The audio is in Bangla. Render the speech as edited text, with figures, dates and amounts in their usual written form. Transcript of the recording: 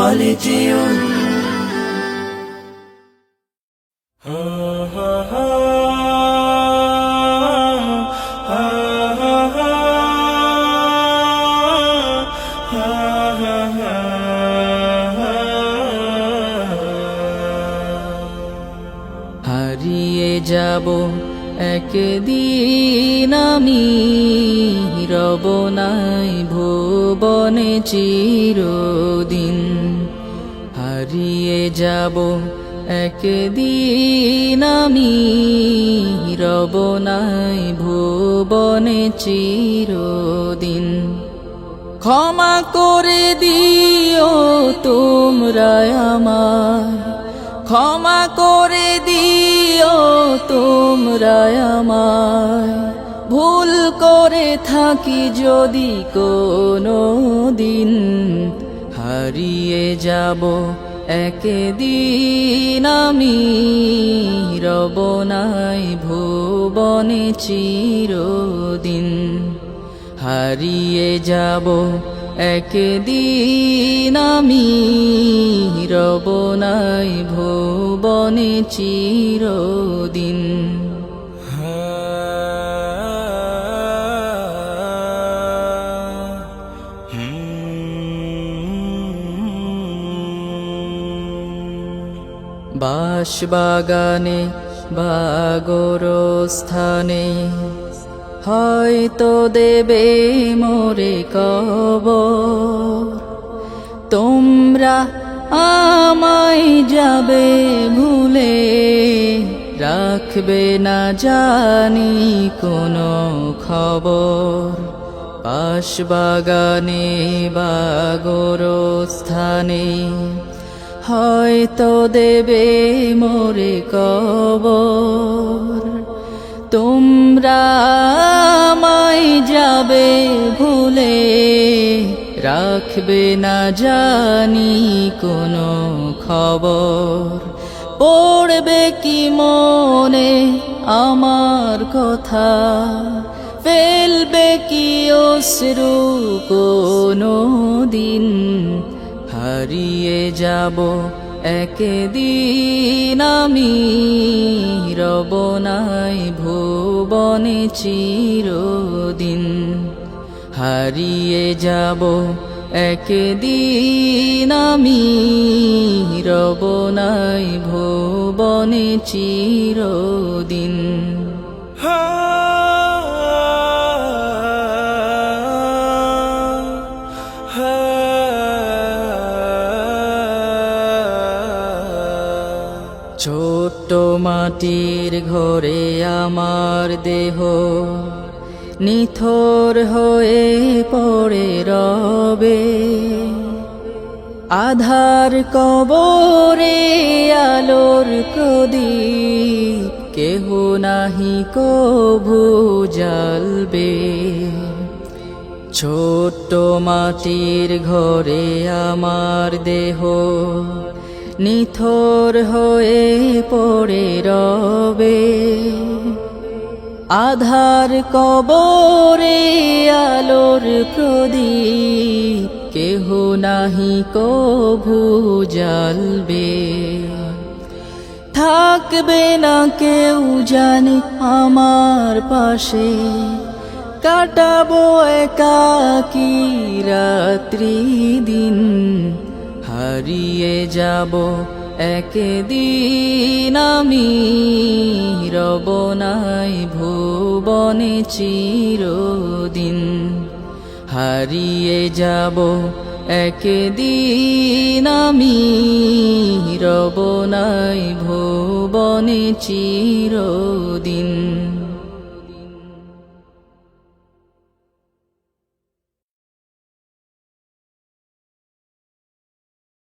হলে যেও। হারিয়ে যাব একদিন আমি, রব নাই ভুবনে চিরদিন। হারিয়ে যাব একদিন আমি, রব নাই ভুবনে চিরদিন। ক্ষমা করে দিও তোমরা আমায়, ক্ষমা করে দিও তোমরা আমায়, ভুল করে থাকি যদি কোনো দিন। হারিয়ে যাব একদিন আমি, রব নাই ভুবনে চিরদিন। হারিয়ে যাব একদিন আমি, রব নাই ভুবনে চিরদিন। বাঁশবাগানে বা গোরস্থানে হয়তো দেবে মোরে কবর। তোমরা আমায় যাবে ভুলে, রাখবে না জানি কোনো খবর। বাঁশবাগানে বা গোরস্থানে হয়তো দেবে মোরে কবর। তোমরা আমায় যাবে ভুলে, রাখবে না জানি কোনো খবর। পড়বে কি মনে আমার কথা, ফেলবে কি অশ্রু কোনো দিন। হারিয়ে যাব একদিন আমি, রব নাই ভুবনে চিরদিন। হারিয়ে যাব একদিন আমি, রব নাই ভুবনে চিরদিন। ছোট্ট মাটির ঘরে আমার দেহ নিথর হয়ে পড়ে রবে। আধার কবরে আলোর প্রদীপ কেহ নাহি কভু জ্বালবে। ছোট্ট মাটির ঘরে আমার দেহ নিথর হয়ে পড়ে রবে। আধার কবরে আলোর প্রদীপ কেহ নাহি কভু জ্বালবে। থাকবে না কেউ জানে আমার পাশে, কাটাবো একাকী রাত্রি দিন। হারিয়ে যাব একদিন আমি, রব নাই ভুবনে চিরদিন। হারিয়ে যাব একদিন আমি, রব নাই ভুবনে চিরদিন।